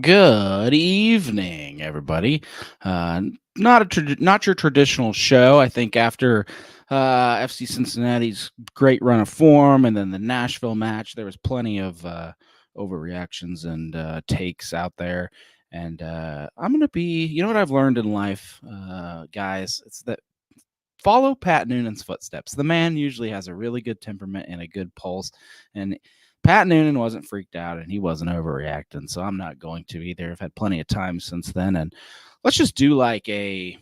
Good evening, everybody. Not your traditional show. I think after FC Cincinnati's great run of form, and then the Nashville match, there was plenty of overreactions and takes out there. And I'm gonna be, you know what I've learned in life, guys, it's that follow Pat Noonan's footsteps. The man usually has a really good temperament and a good pulse, and Pat Noonan wasn't freaked out and he wasn't overreacting, so I'm not going to either. I've had plenty of time since then, and let's just do like a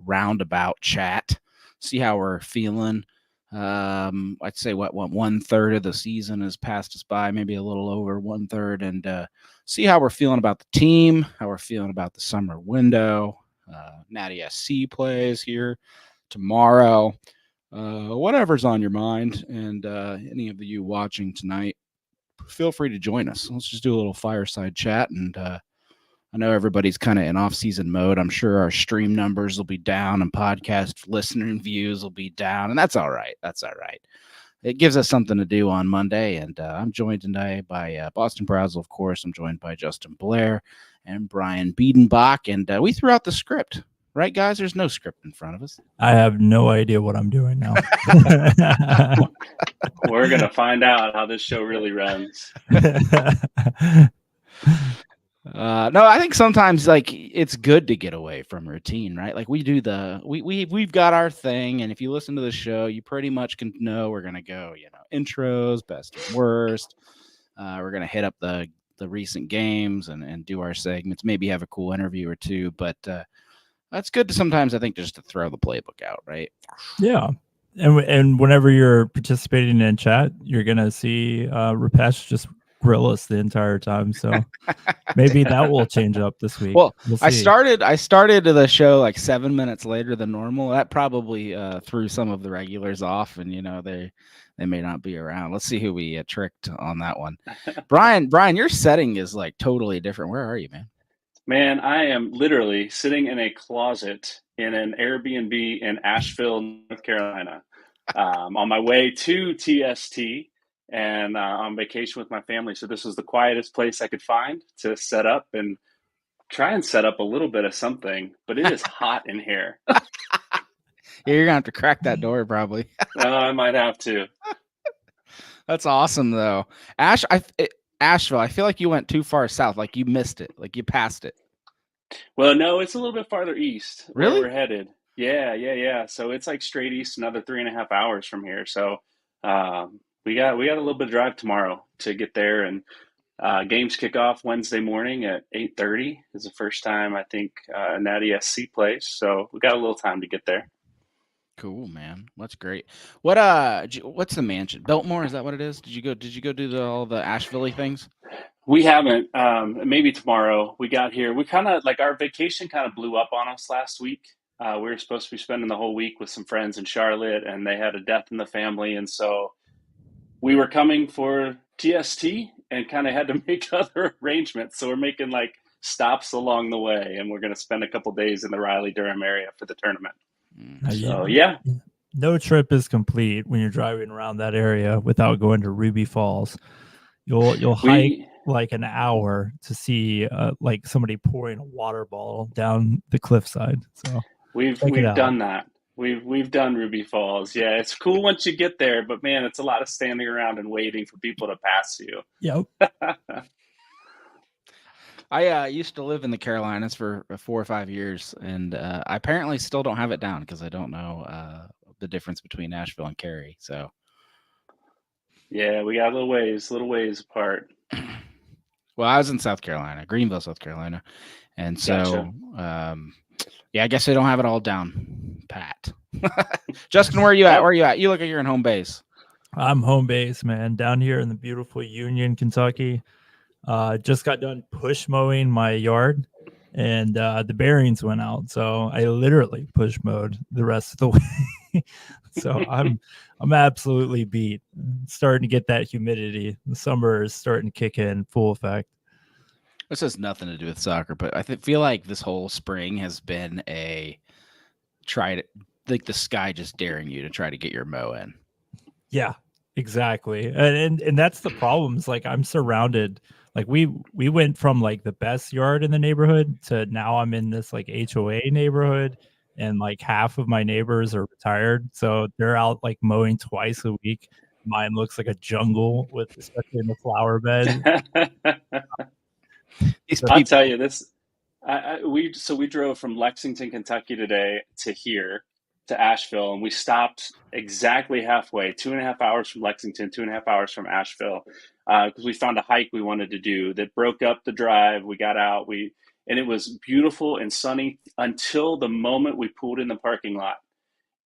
roundabout chat, see how we're feeling. I'd say what 1/3 of the season has passed us by, maybe a little over 1/3, and see how we're feeling about the team, how we're feeling about the summer window. Natty SC plays here tomorrow. Whatever's on your mind, and any of you watching tonight, feel free to join us. Let's just do a little fireside chat. And I know everybody's kind of in off-season mode. I'm sure our stream numbers will be down and podcast listener and views will be down, and that's all right. That's all right. It gives us something to do on Monday, and I'm joined tonight by Boston Brazel, of course. I'm joined by Justin Blair and Brian Biedenbach, and we threw out the script. Right, guys? There's no script in front of us. I have no idea what I'm doing now. We're going to find out how this show really runs. No, I think sometimes like it's good to get away from routine, right? Like we do we've got our thing, and if you listen to the show, you pretty much can know we're gonna go, intros, best and worst. We're gonna hit up the recent games and do our segments, maybe have a cool interview or two, but that's good to sometimes, I think, just to throw the playbook out, right? Yeah. And whenever you're participating in chat, you're going to see Rupesh just grill us the entire time. So maybe that will change up this week. Well, I started the show like 7 minutes later than normal. That probably threw some of the regulars off, and they may not be around. Let's see who we tricked on that one. Brian, your setting is like totally different. Where are you, man? Man, I am literally sitting in a closet in an Airbnb in Asheville, North Carolina, on my way to TST and on vacation with my family. So this was the quietest place I could find to set up and try and set up a little bit of something, but it is hot in here. Yeah, you're gonna have to crack that door probably. I might have to. That's awesome though. Asheville, I feel like you went too far south, like you missed it, like you passed it. Well, no, it's a little bit farther east. Really? Where we're headed. Yeah. So it's like straight east, another 3.5 hours from here. So we got a little bit of drive tomorrow to get there, and games kick off Wednesday morning at 8:30. Is the first time I think Natty SC plays. So we got a little time to get there. Cool, man. That's great. What's the mansion? Biltmore, is that what it is? Did you go do all the Asheville things? We haven't. Maybe tomorrow. We got here. We kind of like our vacation kind of blew up on us last week. We were supposed to be spending the whole week with some friends in Charlotte, and they had a death in the family, and so we were coming for TST and kind of had to make other arrangements. So we're making like stops along the way, and we're going to spend a couple days in the Raleigh-Durham area for the tournament. So yeah. No trip is complete when you're driving around that area without going to Ruby Falls. You'll hike like an hour to see like somebody pouring a water bottle down the cliffside. So we've done that. We've done Ruby Falls. Yeah, it's cool once you get there, but man, it's a lot of standing around and waiting for people to pass you. Yep. I used to live in the Carolinas for 4 or 5 years, and I apparently still don't have it down because I don't know the difference between Nashville and Cary. So, yeah, we got a little ways apart. Well, I was in South Carolina, Greenville, South Carolina, and so yeah, I guess I don't have it all down pat. Justin, where are you at? Where are you at? You look like you're in home base. I'm home base, man, down here in the beautiful Union, Kentucky. Just got done push mowing my yard, and the bearings went out, so I literally push mowed the rest of the way. So I'm absolutely beat. Starting to get that humidity. The summer is starting to kick in full effect. This has nothing to do with soccer, but I feel like this whole spring has been like the sky just daring you to try to get your mow in. Yeah, exactly. And that's the problem. Is like I'm surrounded Like we went from like the best yard in the neighborhood to now I'm in this like HOA neighborhood, and like half of my neighbors are retired, so they're out like mowing twice a week. Mine looks like a jungle with, especially in the flower bed. These I'll people. tell you this. We drove from Lexington, Kentucky today to here to Asheville, and we stopped exactly halfway, 2.5 hours from Lexington, 2.5 hours from Asheville, because we found a hike we wanted to do that broke up the drive. We got out, and it was beautiful and sunny until the moment we pulled in the parking lot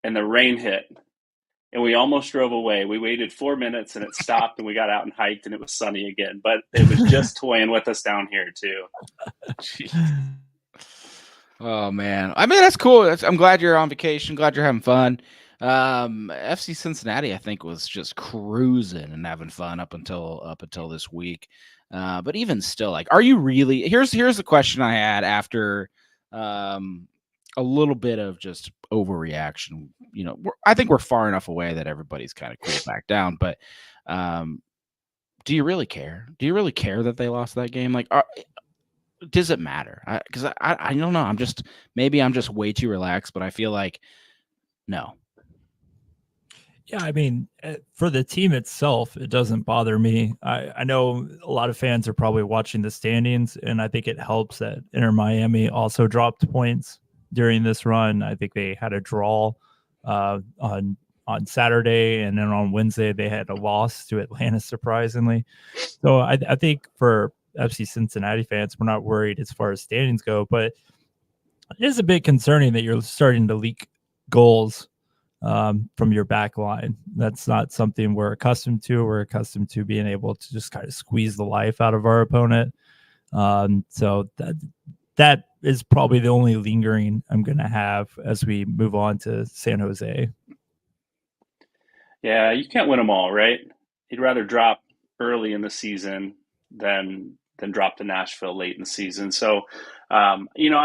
and the rain hit. And we almost drove away. We waited 4 minutes and it stopped, and we got out and hiked, and it was sunny again. But it was just toying with us down here too. Oh man, I mean that's cool. I'm glad you're on vacation. Glad you're having fun. FC Cincinnati, I think, was just cruising and having fun up until this week. But even still, like, are you really? Here's the question I had after a little bit of just overreaction. You know, I think we're far enough away that everybody's kind of cooled back down. But do you really care? Do you really care that they lost that game? Like, does it matter? Because I don't know. Maybe I'm just way too relaxed, but I feel like no. Yeah, I mean, for the team itself, it doesn't bother me. I know a lot of fans are probably watching the standings, and I think it helps that Inter Miami also dropped points during this run. I think they had a draw on Saturday, and then on Wednesday they had a loss to Atlanta, surprisingly. So I think for FC Cincinnati fans, we're not worried as far as standings go, but it is a bit concerning that you're starting to leak goals from your back line. That's not something we're accustomed to. We're accustomed to being able to just kind of squeeze the life out of our opponent. So that is probably the only lingering I'm going to have as we move on to San Jose. Yeah, you can't win them all, right? You'd rather drop early in the season than drop to Nashville late in the season. So, I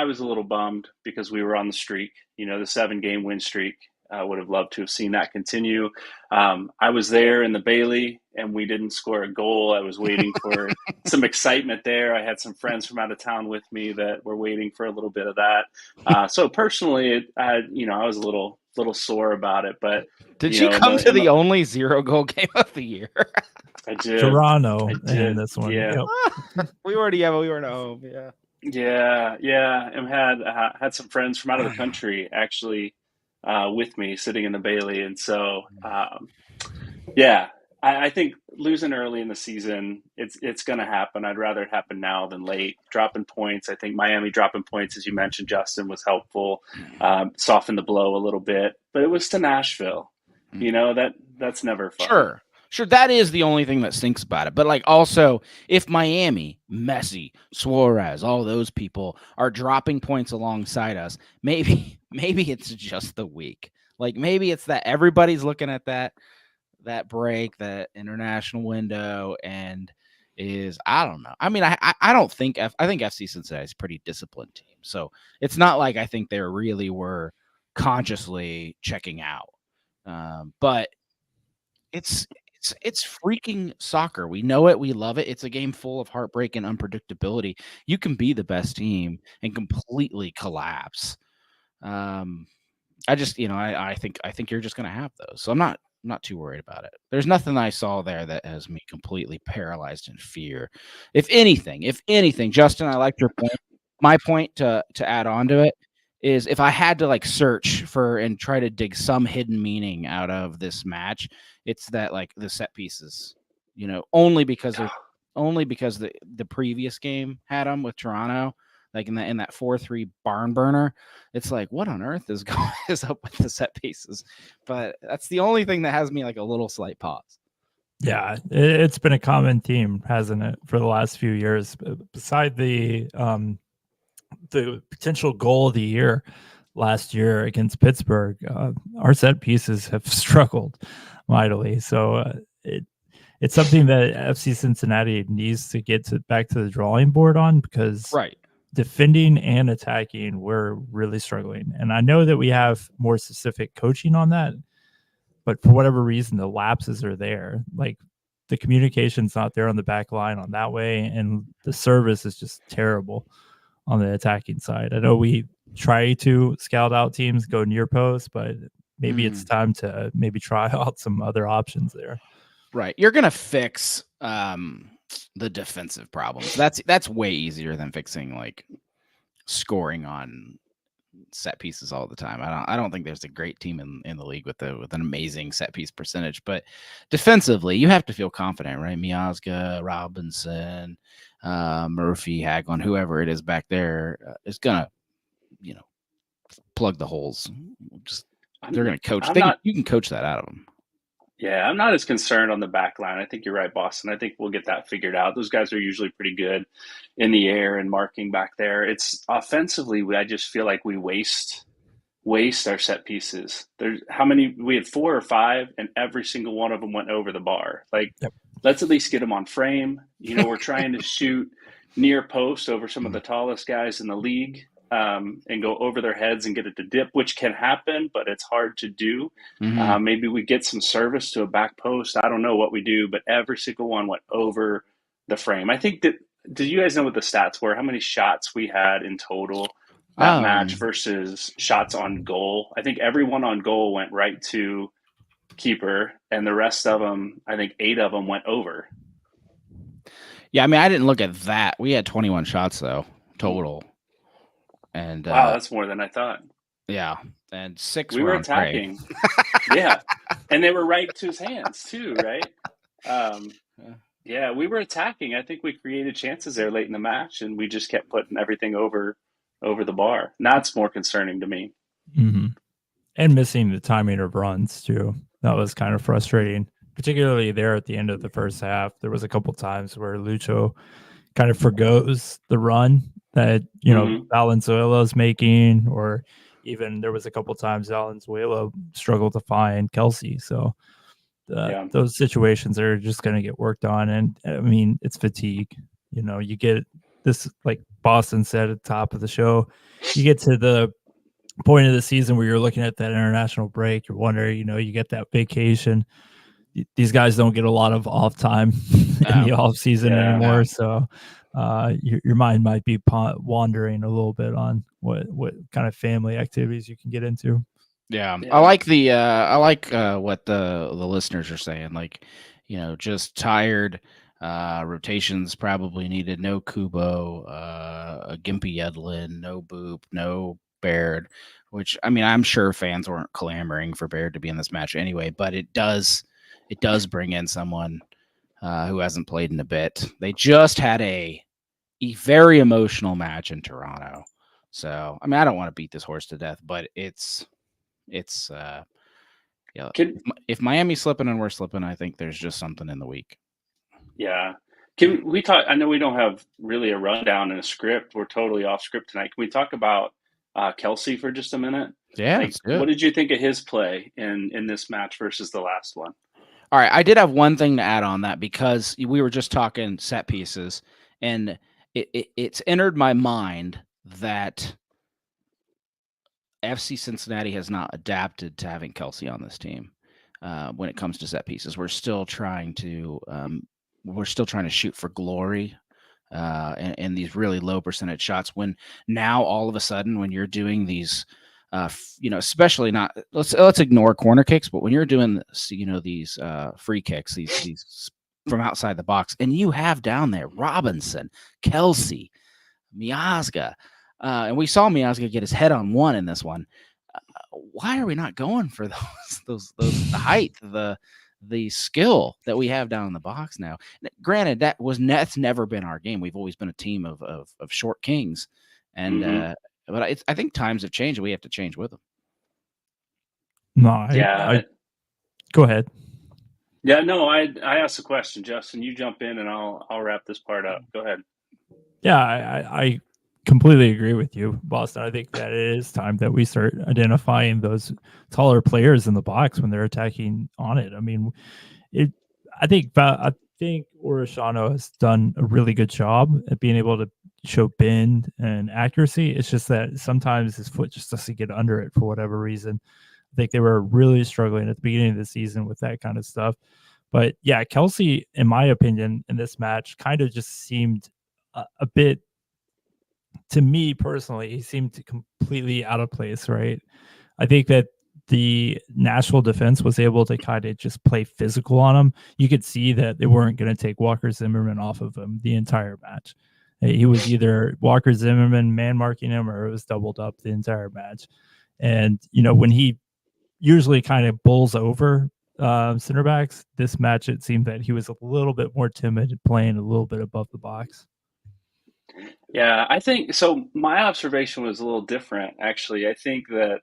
was a little bummed because we were on the streak, the 7-game win streak. I would have loved to have seen that continue. I was there in the Bailey, and we didn't score a goal. I was waiting for some excitement there. I had some friends from out of town with me that were waiting for a little bit of that. So personally, I was a little sore about it. But did you come to the only 0-goal game of the year? I did. Toronto I did. in this one. Yeah. Yep. we weren't at home. Yeah. Yeah. And had some friends from out of the country actually with me sitting in the Bailey. And so, I think losing early in the season, it's going to happen. I'd rather it happen now than late. Dropping points. I think Miami dropping points, as you mentioned, Justin, was helpful. Softened the blow a little bit, but it was to Nashville. That's never fun. Sure. That is the only thing that stinks about it. But like, also, if Miami, Messi, Suarez, all those people are dropping points alongside us, maybe it's just the week. Like, maybe it's that everybody's looking at that break, that international window, and I don't know. I mean, I don't think I think FC Cincinnati is a pretty disciplined team. So it's not like I think they really were consciously checking out. But it's freaking soccer. We know it. We love it. It's a game full of heartbreak and unpredictability. You can be the best team and completely collapse. I think you're just going to have those. So I'm not too worried about it. There's nothing I saw there that has me completely paralyzed in fear. If anything, Justin, I liked your point. My point to add on to it is, if I had to like search for and try to dig some hidden meaning out of this match, it's that like the set pieces, only because the previous game had them with Toronto, like in that 4-3 barn burner. It's like, what on earth is up with the set pieces? But that's the only thing that has me like a little slight pause. Yeah, it's been a common theme, hasn't it, for the last few years? Beside the potential goal of the year last year against Pittsburgh, our set pieces have struggled mightily. So it's something that FC Cincinnati needs to get back to the drawing board on, because defending and attacking, we're really struggling. And I know that we have more specific coaching on that, but for whatever reason, the lapses are there. Like the communication's not there on the back line on that way, and the service is just terrible on the attacking side. I know we try to scout out teams, go near post, but maybe it's time to maybe try out some other options there. Right. You're going to fix the defensive problems. That's way easier than fixing like scoring on set pieces all the time. I don't think there's a great team in the league with an amazing set piece percentage, but defensively you have to feel confident, right? Miazga, Robinson, Murphy, Hagelin, whoever it is back there is gonna, plug the holes. They're gonna coach. You can coach that out of them. Yeah, I'm not as concerned on the back line. I think you're right, Boston. I think we'll get that figured out. Those guys are usually pretty good in the air and marking back there. It's offensively, I just feel like we waste our set pieces. We had 4 or 5, and every single one of them went over the bar. Like, Let's at least get them on frame. We're trying to shoot near post over some of the tallest guys in the league. And go over their heads and get it to dip, which can happen, but it's hard to do. Mm-hmm. Maybe we get some service to a back post. I don't know what we do, but every single one went over the frame. I think that, did you guys know what the stats were? How many shots we had in total that match versus shots on goal? I think everyone on goal went right to keeper, and the rest of them, I think 8 of them went over. Yeah, I mean, I didn't look at that. We had 21 shots, though, total. And wow, that's more than I thought. Yeah, and 6 we were attacking. Yeah, and they were right to his hands too, right? Yeah, we were attacking. I think we created chances there late in the match, and we just kept putting everything over the bar. That's more concerning to me. Mm-hmm. And missing the timing of runs too. That was kind of frustrating, particularly there at the end of the first half. There was a couple times where Lucho kind of forgoes the run that Valenzuela's making, or even there was a couple times Valenzuela struggled to find Kelsey. So those situations are just going to get worked on, and I mean, it's fatigue. You get this, like Boston said at the top of the show, you get to the point of the season where you're looking at that international break, you're wondering, you get that vacation. These guys don't get a lot of off time in the off season anymore, so your mind might be wandering a little bit on what kind of family activities you can get into. Yeah. I like what the listeners are saying. Like, just tired. Rotations probably needed. No Kubo, Gimpy Yedlin, no Boop, no Baird. Which, I mean, I'm sure fans weren't clamoring for Baird to be in this match anyway, but it does bring in someone who hasn't played in a bit. They just had a very emotional match in Toronto. So, I mean, I don't want to beat this horse to death, but it's if Miami's slipping and we're slipping, I think there's just something in the week. Yeah. Can we talk? I know we don't have really a rundown and a script. We're totally off script tonight. Can we talk about Kelsey for just a minute? Yeah. What did you think of his play in this match versus the last one? All right. I did have one thing to add on that, because we were just talking set pieces, and it's entered my mind that FC Cincinnati has not adapted to having Kelsey on this team when it comes to set pieces. We're still trying to shoot for glory and these really low percentage shots. When now all of a sudden, when you're doing these, especially not, let's ignore corner kicks, but when you're doing these free kicks, these from outside the box, and you have down there Robinson, Kelsey, Miazga, and we saw Miazga get his head on one in this one. Why are we not going for those the height, the skill that we have down in the box now? Granted, that's never been our game. We've always been a team of short kings, and but I think times have changed, and we have to change with them. No, go ahead. Yeah, no, I asked a question, Justin. You jump in, and I'll wrap this part up. Go ahead. Yeah, I completely agree with you, Boston. I think that it is time that we start identifying those taller players in the box when they're attacking on it. I mean, I think Orishano has done a really good job at being able to show bend and accuracy. It's just that sometimes his foot just doesn't get under it for whatever reason. I think they were really struggling at the beginning of the season with that kind of stuff. But yeah, Kelsey, in my opinion, in this match, kind of just seemed a bit, to me personally, he seemed completely out of place, right? I think that the Nashville defense was able to kind of just play physical on him. You could see that they weren't going to take Walker Zimmerman off of him the entire match. He was either Walker Zimmerman man marking him, or it was doubled up the entire match. And, when he usually kind of bowls over center backs, this match, it seemed that he was a little bit more timid, playing a little bit above the box. Yeah, I think so. My observation was a little different, actually. I think that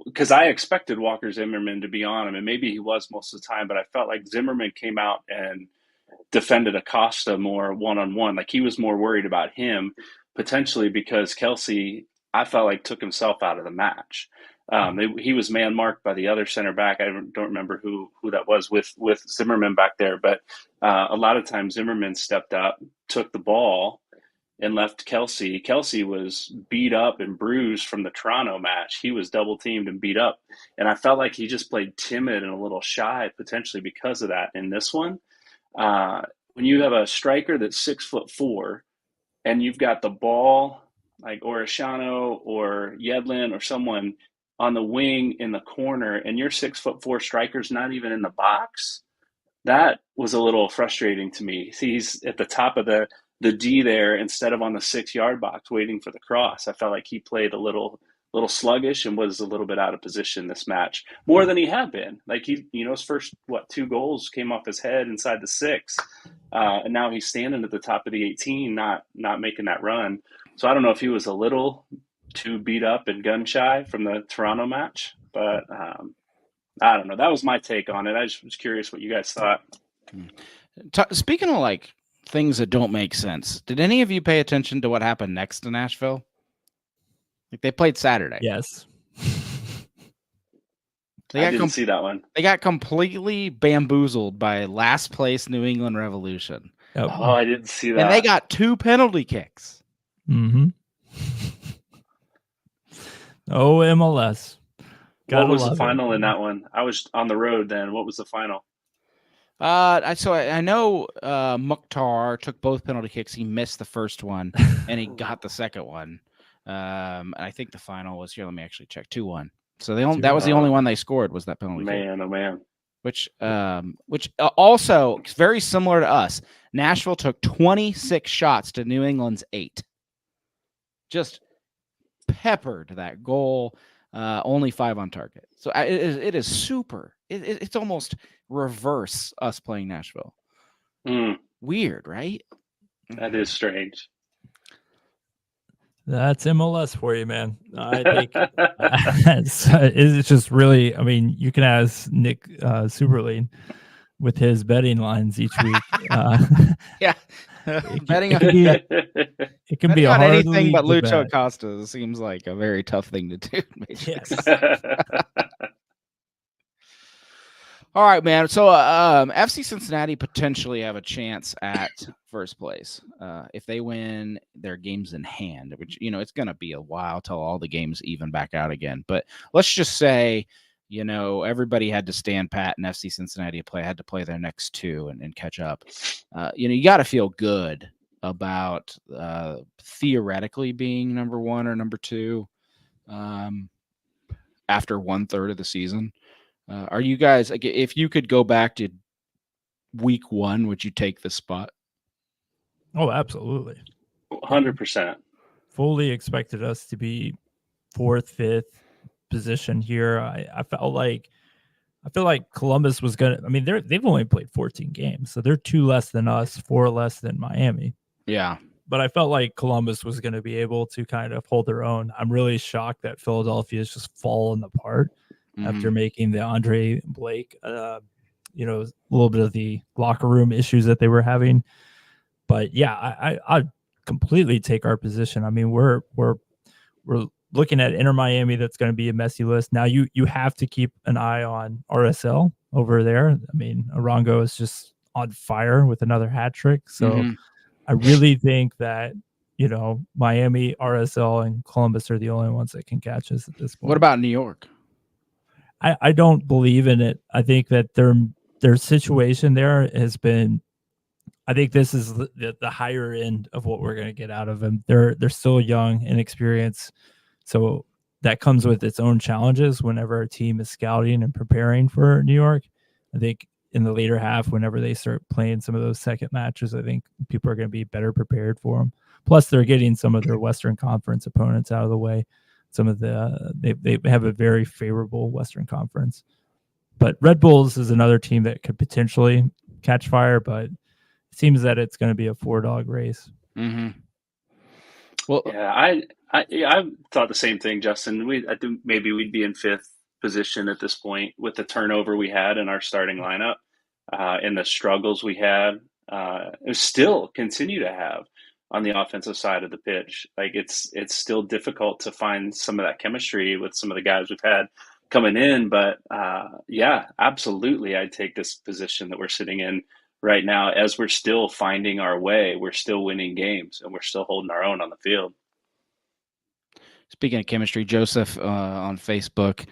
because I expected Walker Zimmerman to be on him, and maybe he was most of the time, but I felt like Zimmerman came out and defended Acosta more one-on-one. Like he was more worried about him, potentially because Kelsey, I felt like, took himself out of the match. He was man marked by the other center back. I don't remember who that was with Zimmerman back there, but a lot of times Zimmerman stepped up, took the ball, and left Kelsey. Kelsey was beat up and bruised from the Toronto match. He was double teamed and beat up. And I felt like he just played timid and a little shy, potentially because of that in this one. When you have a striker that's 6'4" and you've got the ball, like Orishano or Yedlin or someone on the wing in the corner, and your 6'4" striker's not even in the box, that was a little frustrating to me. See, he's at the top of the D there instead of on the 6-yard box waiting for the cross. I felt like he played a little sluggish and was a little bit out of position this match, more than he had been. Like his first 2 goals came off his head inside the 6, and now he's standing at the top of the 18, not making that run. So I don't know if he was a little too beat up and gun shy from the Toronto match, but I don't know. That was my take on it. I just was curious what you guys thought. Speaking of like things that don't make sense, did any of you pay attention to what happened next to Nashville? Like they played Saturday. Yes. I didn't see that one. They got completely bamboozled by last place New England Revolution. Yep. Oh, I didn't see that. And they got 2 penalty kicks. Mm-hmm. Oh, MLS. What was the final in that one? I was on the road then. What was the final? I know Mukhtar took both penalty kicks. He missed the first one, and he got the second one. And I think the final was here. Let me actually check. 2-1. So that was the only one they scored, was that penalty kick. Oh man. Which also very similar to us. Nashville took 26 shots to New England's 8. Just peppered that goal. Only 5 on target. So it is super. It's almost reverse us playing Nashville. Weird, right? That is strange. That's MLS for you, man. I think it's just really, I mean, you can ask Nick Superlean with his betting lines each week. Yeah. Betting it can be a hard anything but Lucho Acosta seems like a very tough thing to do. Yes. All right, man. So FC Cincinnati potentially have a chance at first place if they win their games in hand, which, it's going to be a while till all the games even back out again. But let's just say, everybody had to stand pat, and FC Cincinnati had to play their next 2 and catch up. You got to feel good about theoretically being number 1 or number 2 after 1/3 of the season. Are you guys, if you could go back to week 1, would you take the spot? Oh, absolutely. 100%. Fully expected us to be 4th, 5th position here. I feel like Columbus was gonna. I mean, they've only played 14 games, so they're 2 less than us, 4 less than Miami. Yeah, but I felt like Columbus was going to be able to kind of hold their own. I'm really shocked that Philadelphia has just fallen apart after making the Andre Blake, a little bit of the locker room issues that they were having. But yeah, I completely take our position. I mean, we're looking at Inter Miami. That's going to be a messy list. Now you have to keep an eye on RSL over there. I mean, Arango is just on fire with another hat trick. So I really think that, Miami, RSL, and Columbus are the only ones that can catch us at this point. What about New York? I don't believe in it. I think that they're their situation there has been. I think this is the higher end of what we're going to get out of them. They're still young and inexperienced, so that comes with its own challenges whenever a team is scouting and preparing for New York. I think in the later half, whenever they start playing some of those second matches, I think people are going to be better prepared for them. Plus, they're getting some of their Western Conference opponents out of the way. Some of they have a very favorable Western Conference. But Red Bulls is another team that could potentially catch fire, but it seems that it's going to be a 4-dog race. Mm-hmm. Well, yeah, I thought the same thing, Justin. I think maybe we'd be in fifth position at this point with the turnover we had in our starting lineup, and the struggles we had, still continue to have on the offensive side of the pitch. Like it's still difficult to find some of that chemistry with some of the guys we've had coming in. But yeah, absolutely, I'd take this position that we're sitting in right now as we're still finding our way. We're still winning games and we're still holding our own on the field. Speaking of chemistry, Joseph on Facebook,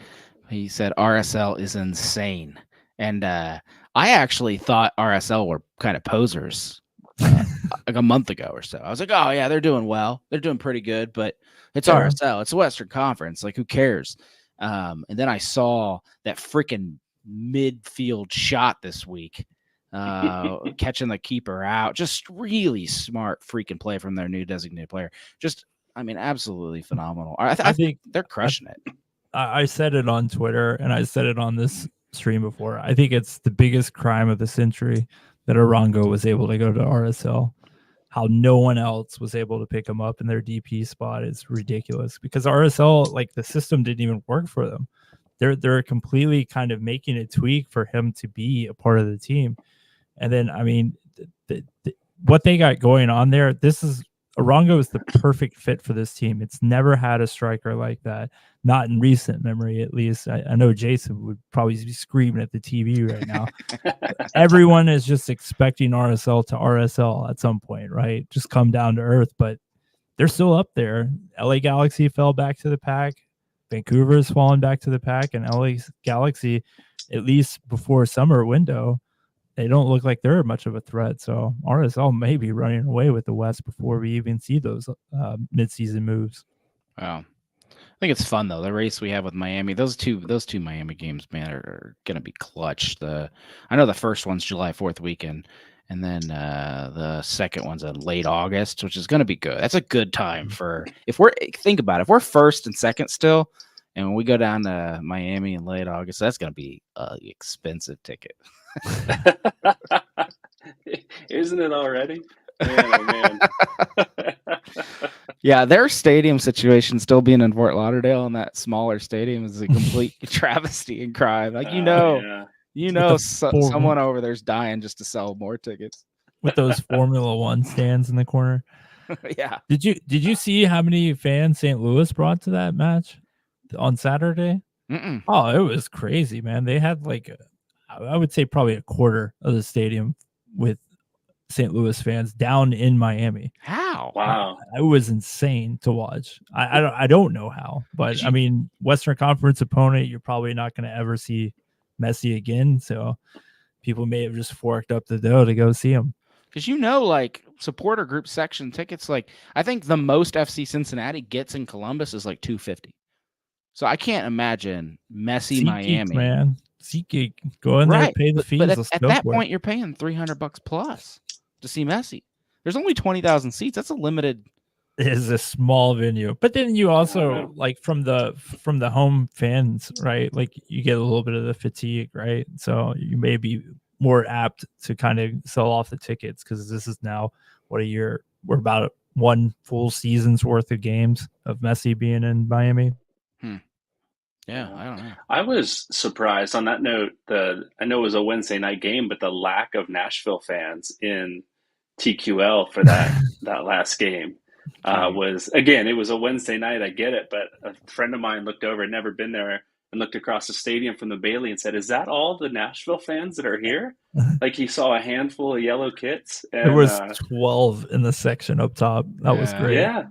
he said RSL is insane. And I actually thought RSL were kind of posers like a month ago or so. I was like, oh, yeah, they're doing well. They're doing pretty good, but it's RSL. It's a Western Conference. Like, who cares? And then I saw that freaking midfield shot this week, catching the keeper out. Just really smart freaking play from their new designated player. Just, I mean, absolutely phenomenal. I think they're crushing it. I said it on Twitter and I said it on this stream before. I think it's the biggest crime of the century that Arango was able to go to RSL. How no one else was able to pick him up in their DP spot is ridiculous, because RSL, like, the system didn't even work for them. They're completely kind of making a tweak for him to be a part of the team. And then, I mean, what they got going on there, Arango is the perfect fit for this team. It's never had a striker like that, not in recent memory, at least. I know Jason would probably be screaming at the TV right now. Everyone is just expecting RSL to RSL at some point, right? Just come down to earth, but they're still up there. LA Galaxy fell back to the pack. Vancouver's fallen back to the pack, and LA Galaxy, at least before summer window, they don't look like they're much of a threat. So RSL may be running away with the West before we even see those midseason moves. Wow. I think it's fun, though. The race we have with Miami, those two Miami games, man, are going to be clutch. I know the first one's July 4th weekend, and then the second one's in late August, which is going to be good. That's a good time for, think about it, if we're first and second still, and when we go down to Miami in late August, that's going to be an expensive ticket. Isn't it already? Man, oh man. Yeah, their stadium situation still being in Fort Lauderdale in that smaller stadium is a complete travesty and crime. Like, someone over there's dying just to sell more tickets with those Formula One stands in the corner. Yeah. Did you see how many fans St. Louis brought to that match on Saturday? Mm-mm. Oh, it was crazy, man. They had I would say probably a quarter of the stadium with St. Louis fans down in Miami. How? Wow. It was insane to watch. I don't know how, but I mean, Western Conference opponent, you're probably not going to ever see Messi again. So people may have just forked up the dough to go see him. Because like supporter group section tickets, like I think the most FC Cincinnati gets in Columbus is like $250. So I can't imagine Messi Miami, man. SeatGeek, go in there, pay the fees. But at that point, you're paying $300 plus to see Messi. There's only 20,000 seats. That's a limited. It is a small venue, but then you also like from the home fans, right? Like you get a little bit of the fatigue, right? So you may be more apt to kind of sell off the tickets, because this is now what a year. We're about one full season's worth of games of Messi being in Miami. Yeah, I don't know. I was surprised on that note. I know it was a Wednesday night game, but the lack of Nashville fans in TQL for that last game was, again, it was a Wednesday night. I get it, but a friend of mine looked over, had never been there, and looked across the stadium from the Bailey and said, "Is that all the Nashville fans that are here?" Like he saw a handful of yellow kits. And, there was 12 in the section up top. That was great. Yeah,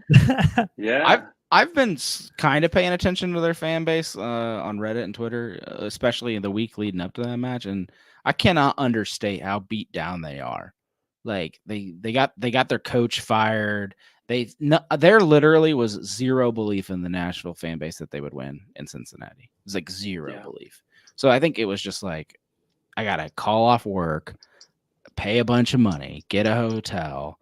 yeah. I've been kind of paying attention to their fan base on Reddit and Twitter, especially in the week leading up to that match. And I cannot understate how beat down they are. Like they got their coach fired. There literally was zero belief in the Nashville fan base that they would win in Cincinnati. It was like zero belief. So I think it was just like, I gotta call off work, pay a bunch of money, get a hotel,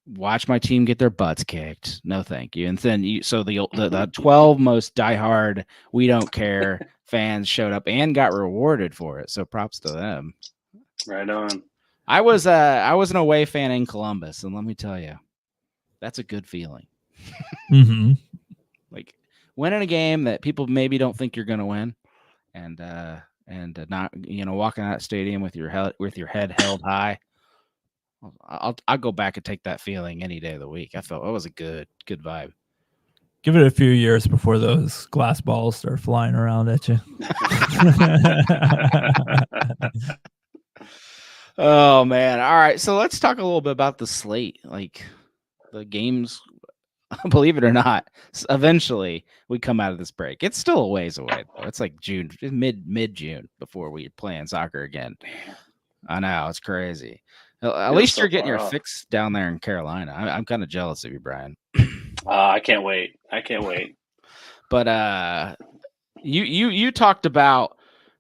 watch my team get their butts kicked. No, thank you. And then the 12 most diehard we don't care fans showed up and got rewarded for it. So props to them. Right on. I was an away fan in Columbus, and let me tell you, that's a good feeling. Mm-hmm. Like winning a game that people maybe don't think you're going to win, and not walking out of the stadium with your head held high. I'll go back and take that feeling any day of the week. I felt it was a good vibe. Give it a few years before those glass balls start flying around at you. Oh man. All right. So let's talk a little bit about the slate. Like the games, believe it or not, eventually we come out of this break. It's still a ways away though. It's like June, mid-June before we playing soccer again. I know, it's crazy. At least you're getting your fix down there in Carolina. I'm kind of jealous of you, Brian. I can't wait. But you talked about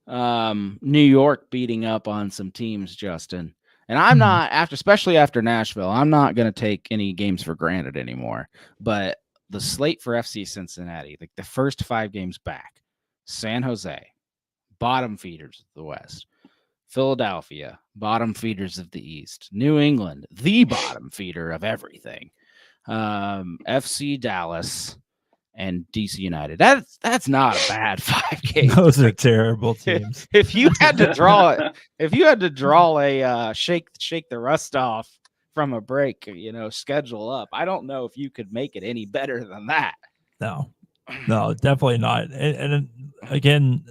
New York beating up on some teams, Justin. And I'm not, especially after Nashville, I'm not going to take any games for granted anymore. But the slate for FC Cincinnati, like the first 5 games back, San Jose, bottom feeders of the West. Philadelphia, bottom feeders of the East. New England, the bottom feeder of everything. FC Dallas and DC United. That's not a bad 5 games. Those are terrible teams. If you had to draw a shake the rust off from a break, schedule up, I don't know if you could make it any better than that. No, definitely not. And again,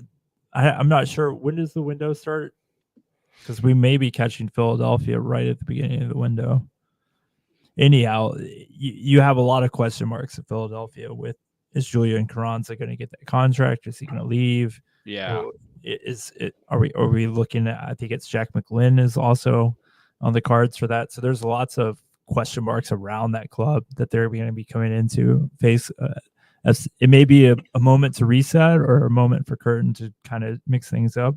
I'm not sure, when does the window start? Because we may be catching Philadelphia right at the beginning of the window. Anyhow, you have a lot of question marks at Philadelphia with, is Julian Carranza going to get that contract? Is he going to leave? Yeah. Are we looking at, I think it's Jack McGlynn is also on the cards for that. So there's lots of question marks around that club that they're going to be coming into face. It may be a moment to reset or a moment for Curtin to kind of mix things up.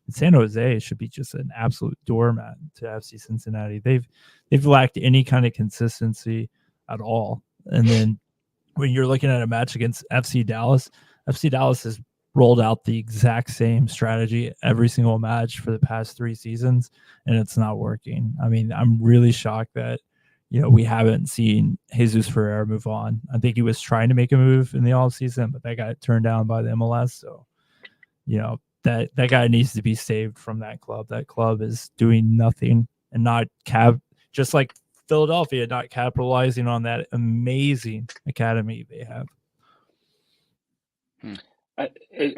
San Jose should be just an absolute doormat to FC Cincinnati. They've lacked any kind of consistency at all. And then when you're looking at a match against FC Dallas has rolled out the exact same strategy every single match for the past 3 seasons, and it's not working. I mean, I'm really shocked that we haven't seen Jesus Ferreira move on. I think he was trying to make a move in the offseason, but that got turned down by the MLS. So, that guy needs to be saved from that club. That club is doing nothing and just like Philadelphia, not capitalizing on that amazing academy they have.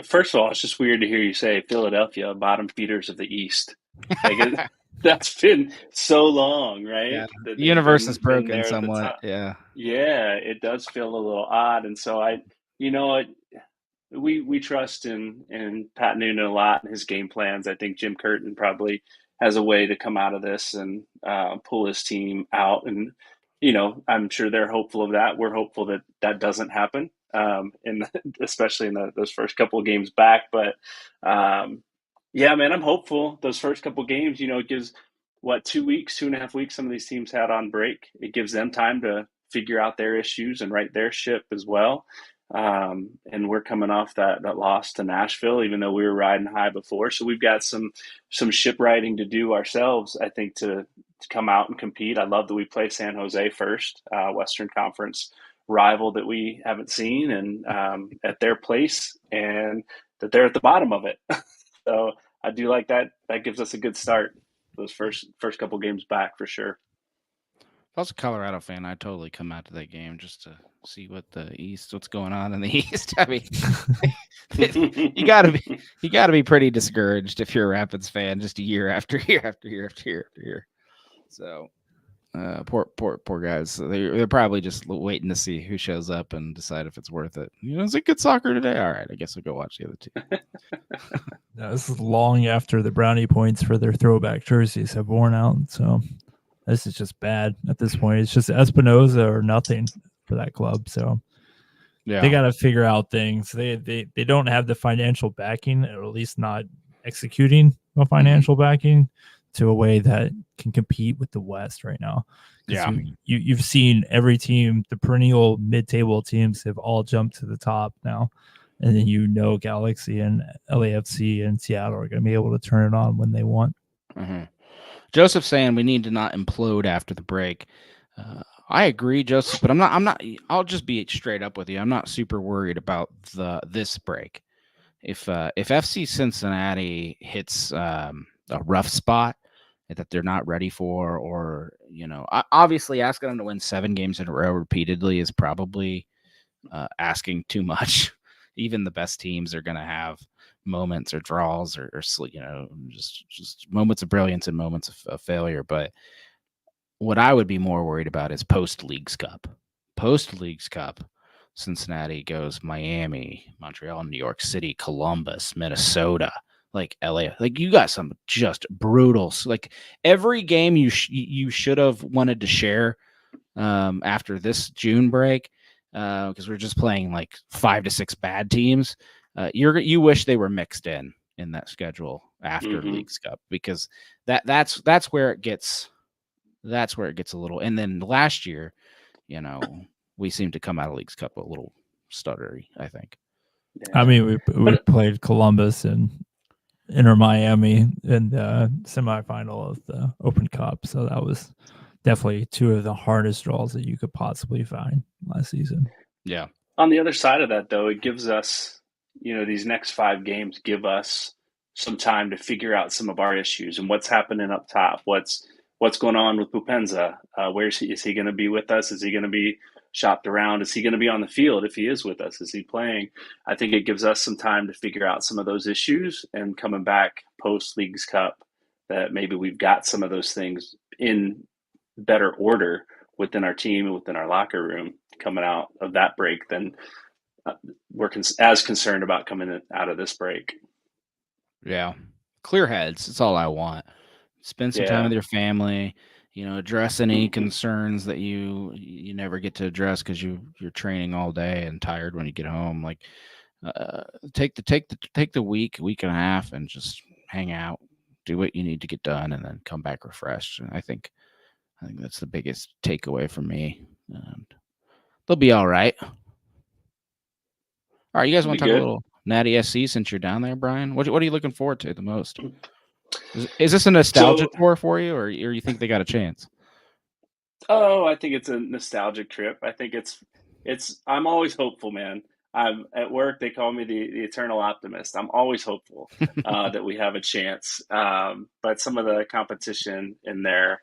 First of all, it's just weird to hear you say Philadelphia, bottom feeders of the East. Like that's been so long, right? Yeah. The universe is broken somewhat. Yeah, it does feel a little odd, and so we trust in Pat Noonan a lot and his game plans. I think Jim Curtin probably has a way to come out of this and pull his team out. And, I'm sure they're hopeful of that. We're hopeful that doesn't happen, especially in those first couple of games back. But, yeah, man, I'm hopeful. Those first couple of games, it gives, 2.5 weeks some of these teams had on break. It gives them time to figure out their issues and right their ship as well. And we're coming off that loss to Nashville, even though we were riding high before. So we've got some ship riding to do ourselves, I think, to come out and compete. I love that we play San Jose first, Western Conference rival that we haven't seen, and at their place, and that they're at the bottom of it. So I do like that. That gives us a good start. Those first couple games back for sure. If I was a Colorado fan, I'd totally come out to that game just to see what's going on in the East. I mean, you gotta be pretty discouraged if you're a Rapids fan, just year after year after year after year after year. So, Poor guys. They're probably just waiting to see who shows up and decide if it's worth it. Is it good soccer today? All right, I guess I'll go watch the other two. No, this is long after the brownie points for their throwback jerseys have worn out. So this is just bad at this point. It's just Espinoza or nothing for that club. So Yeah, they got to figure out things. They don't have the financial backing, or at least not executing a financial backing to a way that can compete with the West right now. Yeah. You've seen every team, the perennial mid-table teams have all jumped to the top now. And then Galaxy and LAFC and Seattle are going to be able to turn it on when they want. Mm-hmm. Joseph saying we need to not implode after the break. I agree, Joseph, but I'm not. I'll just be straight up with you. I'm not super worried about this break. If FC Cincinnati hits a rough spot that they're not ready for, or obviously asking them to win 7 games in a row repeatedly is probably asking too much. Even the best teams are going to have moments or draws or just moments of brilliance and moments of failure. But what I would be more worried about is post-Leagues Cup. Post-Leagues Cup, Cincinnati goes Miami, Montreal, New York City, Columbus, Minnesota, like LA. Like, you got some just brutal. Like, every game you should have wanted to share after this June break, because we're just playing like 5 to 6 bad teams. You wish they were mixed in that schedule after Leagues Cup, because that's where it gets. That's where it gets a little. And then last year, we seemed to come out of Leagues Cup a little stuttery, I think. Yeah. I mean, we played Columbus and Inter Miami in the semifinal of the Open Cup, so that was definitely 2 of the hardest draws that you could possibly find last season. Yeah. On the other side of that, though, it gives us, these next 5 games give us some time to figure out some of our issues and what's happening up top. What's going on with Boupendza? Where is he going to be with us? Is he going to be shopped around? Is he going to be on the field if he is with us? Is he playing? I think it gives us some time to figure out some of those issues, and coming back post Leagues Cup, that maybe we've got some of those things in better order within our team and within our locker room coming out of that break than we're as concerned about coming out of this break. Yeah. Clear heads. That's all I want. Spend some time with your family, address any concerns that you never get to address because you're training all day and tired when you get home. Like, take the week and a half and just hang out, do what you need to get done, and then come back refreshed. And I think that's the biggest takeaway for me. They'll be all right. All right, you guys want to talk a little Natty SC since you're down there, Brian? What are you looking forward to the most? Is this a nostalgia tour for you, or you think they got a chance? Oh, I think it's a nostalgic trip. I think it's. I'm always hopeful, man. I'm at work. They call me the eternal optimist. I'm always hopeful that we have a chance. But some of the competition in their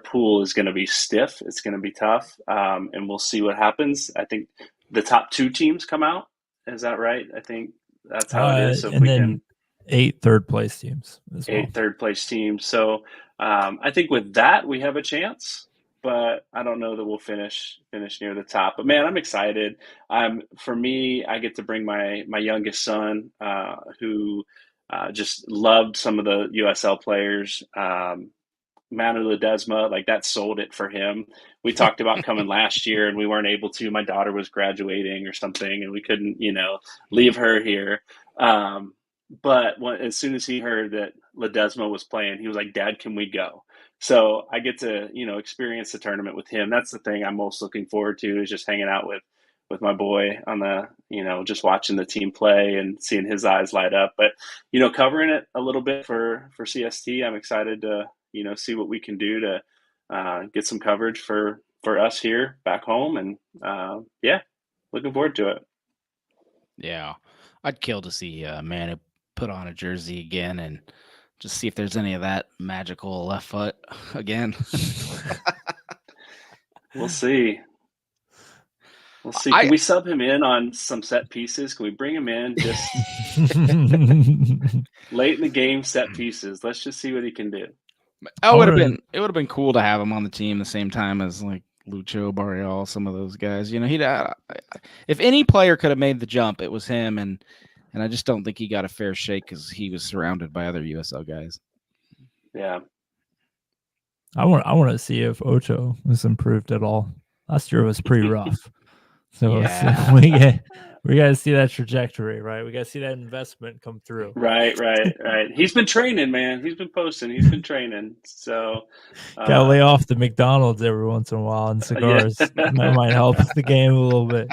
pool is going to be stiff. It's going to be tough, and we'll see what happens. I think the top 2 teams come out. Is that right? I think that's how it is. So and we then 8 third-place teams as well. 8 third-place teams. So I think with that, we have a chance, but I don't know that we'll finish near the top. But, man, I'm excited. For me, I get to bring my youngest son, who just loved some of the USL players. Manu Ledesma, like, that sold it for him. We talked about coming last year and we weren't able to. My daughter was graduating or something and we couldn't, leave her here. But as soon as he heard that Ledesma was playing, he was like, "Dad, can we go?" So I get to, experience the tournament with him. That's the thing I'm most looking forward to, is just hanging out with my boy on the, just watching the team play and seeing his eyes light up. But, covering it a little bit for CST, I'm excited to, see what we can do to get some coverage for us here back home. And looking forward to it. Yeah, I'd kill to see Manu put on a jersey again and just see if there's any of that magical left foot again. We'll see. Can we sub him in on some set pieces? Can we bring him in just late in the game, set pieces? Let's just see what he can do. Oh, it would have been cool to have him on the team the same time as like Lucho Barreal, some of those guys. You know, if any player could have made the jump, it was him, and I just don't think he got a fair shake because he was surrounded by other USL guys. Yeah. I want to see if Ocho was improved at all. Last year was pretty rough. So Yeah. we got to see that trajectory, right? We got to see that investment come through. Right. He's been training, man. He's been posting. He's been training. So Got to lay off the McDonald's every once in a while and cigars. That might help the game a little bit.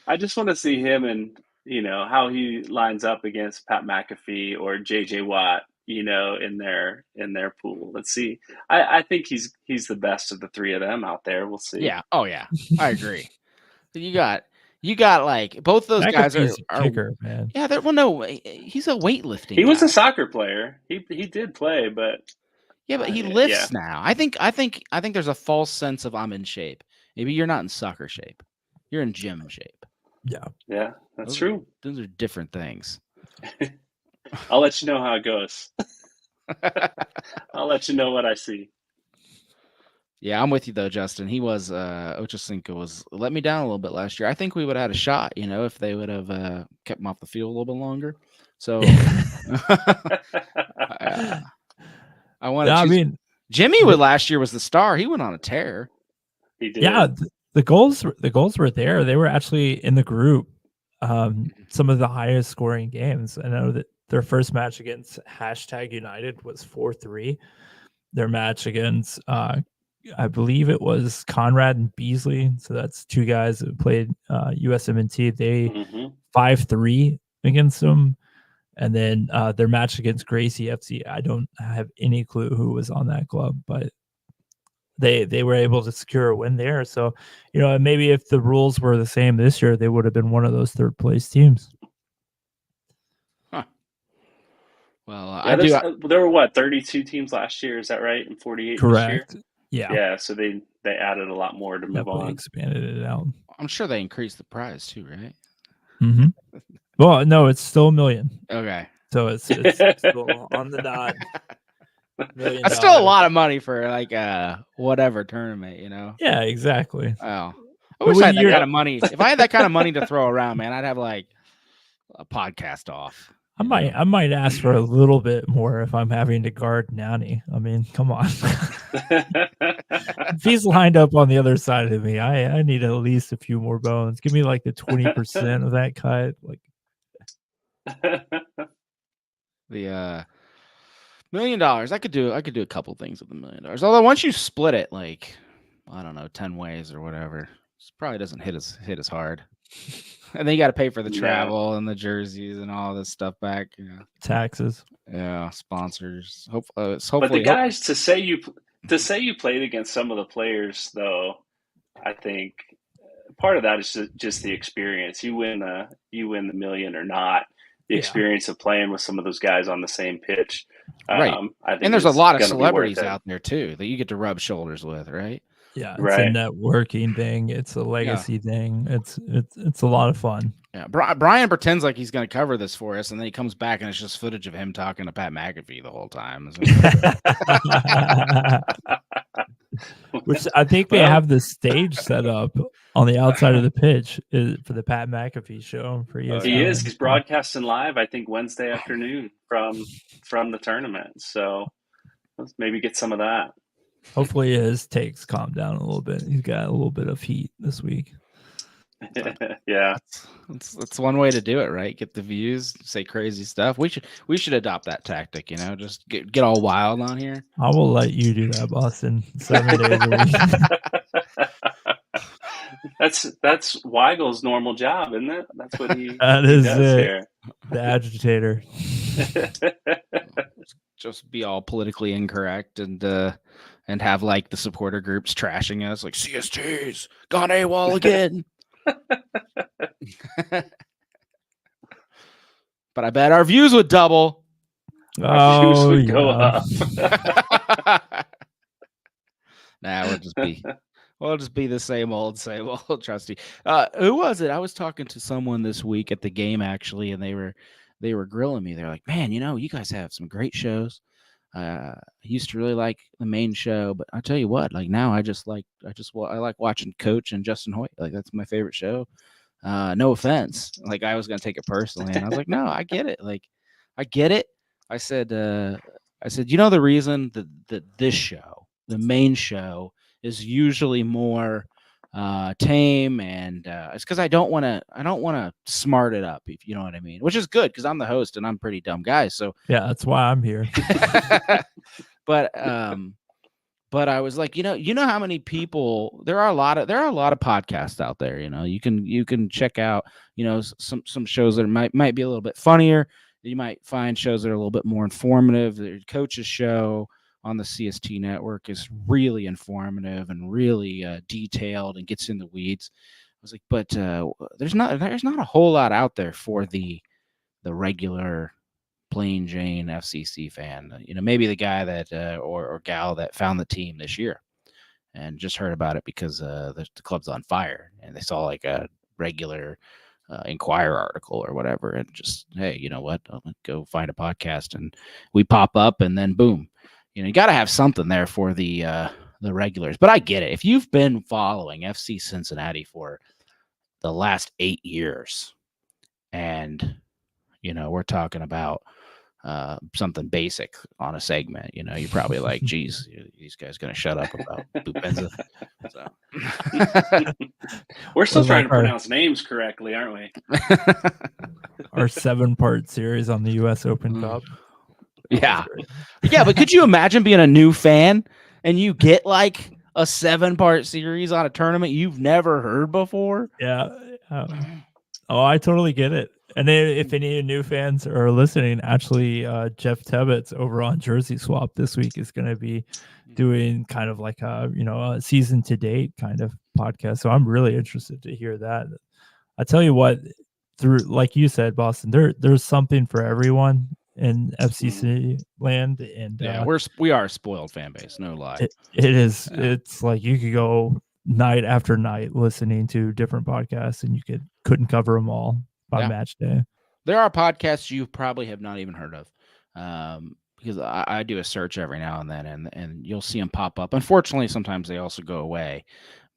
I just want to see him and, you know, how he lines up against Pat McAfee or JJ Watt, you know, in their pool. Let's see. I think he's the best of the three of them out there. We'll see. Yeah. Oh yeah. I agree. You got like both those guys are kicker, man. Yeah, no, he's a weightlifting. He was a soccer player. He did play, but but he lifts now. I think there's a false sense of I'm in shape. Maybe you're not in soccer shape. You're in gym shape. Yeah, that's true. Those are different things. I'll let you know how it goes. I'll let you know what I see. Yeah, I'm with you though, Justin. He was Ocho Cinco was let me down a little bit last year. I think we would have had a shot, you know, if they would have kept him off the field a little bit longer. So I want to. I mean, Jimmy last year was the star. He went on a tear. He did. Yeah, the goals were there. They were actually in the group. Some of the highest scoring games. I know that their first match against #United was 4-3. Their match against I believe it was Conrad and Beasley. So that's two guys that played USMNT. They 5-3 against them. And then their match against Gracie FC, I don't have any clue who was on that club, but they were able to secure a win there. So, you know, maybe if the rules were the same this year, they would have been one of those third place teams. Huh. Well, there were 32 teams last year. Is that right? And 48 Correct. this year? Yeah. Yeah. So they added a lot more to move on. Expanded it out. I'm sure they increased the prize too, right? Mm-hmm. Well, no, it's still $1 million. Okay. So it's still on the dot. That's still a lot of money for like whatever tournament, you know? Yeah, exactly. Oh, I wish I had that kind of money. If I had that kind of money to throw around, man, I'd have like a podcast off. I might ask for a little bit more if I'm having to guard Nani. I mean, come on. If he's lined up on the other side of me, I need at least a few more bones. Give me like the 20% of that cut. Like the $1 million. I could do a couple things with $1 million. Although once you split it, like I don't know, 10 ways or whatever, it probably doesn't hit as hard. And then you got to pay for the travel and the jerseys and all this stuff back. You know, taxes. Yeah, sponsors. Hopefully, but the guys to say you played against some of the players, though, I think part of that is just the experience. You win the $1 million or not. The experience of playing with some of those guys on the same pitch, right? I think and there's a lot of celebrities out there too that you get to rub shoulders with, right? Yeah, it's a networking thing. It's a legacy thing. It's a lot of fun. Yeah, Brian pretends like he's going to cover this for us, and then he comes back and it's just footage of him talking to Pat McAfee the whole time. Which I think they have the stage set up on the outside of the pitch for the Pat McAfee show. For ESPN. He is. He's broadcasting live, I think, Wednesday afternoon from the tournament. So let's maybe get some of that. Hopefully his takes calm down a little bit. He's got a little bit of heat this week. Yeah, that's one way to do it, right? Get the views, say crazy stuff. We should adopt that tactic, you know, just get all wild on here. I will let you do that, Boston. 7 days a week. That's Weigel's normal job, isn't it? That's what he does it. Here. The agitator. Just be all politically incorrect and have like the supporter groups trashing us, like CST's gone AWOL again. But I bet our views would double. Our views would go up. Nah, we'll just be the same old trusty. Who was it? I was talking to someone this week at the game actually, and they were grilling me. They're like, "Man, you know, you guys have some great shows. I used to really like the main show, but I tell you what, like now I like watching Coach and Justin Hoyt. Like that's my favorite show. No offense, like I was gonna take it personally, and I was like, no, I get it. Like I get it. I said, you know, the reason that this show, the main show, is usually more tame, and it's because I don't want to smart it up, if you know what I mean, which is good because I'm the host and I'm a pretty dumb guy, so Yeah, that's why I'm here. but I was like, you know how many people there are a lot of podcasts out there. You know, you can check out, you know, some shows that might be a little bit funnier. You might find shows that are a little bit more informative. The Coach's show on the CST network is really informative and really detailed and gets in the weeds. I was like, but there's not a whole lot out there for the regular plain Jane FCC fan. You know, maybe the guy that or gal that found the team this year and just heard about it because the club's on fire and they saw like a regular Inquirer article or whatever, and just, hey, you know what, I'll go find a podcast, and we pop up, and then boom, you know, you got to have something there for the regulars. But I get it. If you've been following FC Cincinnati for the last 8 years, and you know, we're talking about something basic on a segment, you know, you're probably like, geez, these guys gonna shut up about Bupenza. So we're still trying to pronounce names correctly, aren't we? Our 7-part series on the US Open Cup. Yeah, but could you imagine being a new fan and you get like a 7-part series on a tournament you've never heard before? Yeah. Oh, I totally get it. And if any new fans are listening, actually, Jeff Tebbets over on Jersey Swap this week is going to be doing kind of like a season to date kind of podcast. So I'm really interested to hear that. I tell you what, through, like you said, Boston, there's something for everyone in FCC land, and yeah, we are a spoiled fan base, no lie. It is. Yeah. It's like you could go night after night listening to different podcasts, and you couldn't cover them all by match day. There are podcasts you probably have not even heard of, because I do a search every now and then, and you'll see them pop up. Unfortunately, sometimes they also go away,